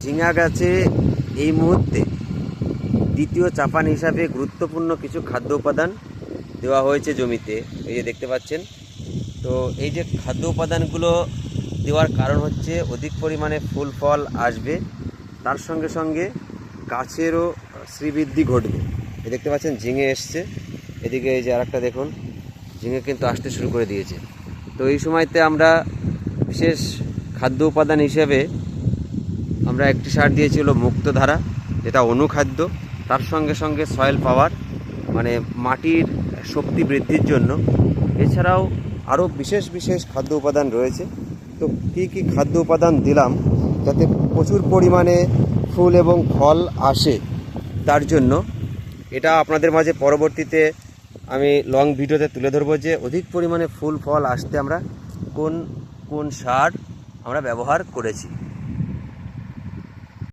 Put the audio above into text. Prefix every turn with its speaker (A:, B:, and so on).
A: ঝিঙা গাছে এই মুহূর্তে দ্বিতীয় চাপান হিসাবে গুরুত্বপূর্ণ কিছু খাদ্য উপাদান দেওয়া হয়েছে জমিতে। এই যে দেখতে পাচ্ছেন। তো এই যে খাদ্য উপাদানগুলো দেওয়ার কারণ হচ্ছে অধিক পরিমাণে ফুল ফল আসবে, তার সঙ্গে সঙ্গে গাছেরও শ্রীবৃদ্ধি ঘটবে। এই দেখতে পাচ্ছেন ঝিঙে এসছে, এদিকে এই যে আরেকটা দেখুন, ঝিঙে কিন্তু আসতে শুরু করে দিয়েছে। তো এই সময়তে আমরা বিশেষ খাদ্য উপাদান হিসেবে আমরা একটি সার দিয়েছি হলো মুক্তধারা, যেটা অনুখাদ্য, তার সঙ্গে সঙ্গে সয়েল পাওয়ার মানে মাটির শক্তি বৃদ্ধির জন্য। এছাড়াও আরও বিশেষ বিশেষ খাদ্য উপাদান রয়েছে। তো কী কী খাদ্য উপাদান দিলাম যাতে প্রচুর পরিমাণে ফুল এবং ফল আসে, তার জন্য এটা আপনাদের মাঝে পরবর্তীতে আমি লং ভিডিওতে তুলে ধরবো যে অধিক পরিমাণে ফুল ফল আসতে আমরা কোন কোন সার আমরা ব্যবহার করেছি।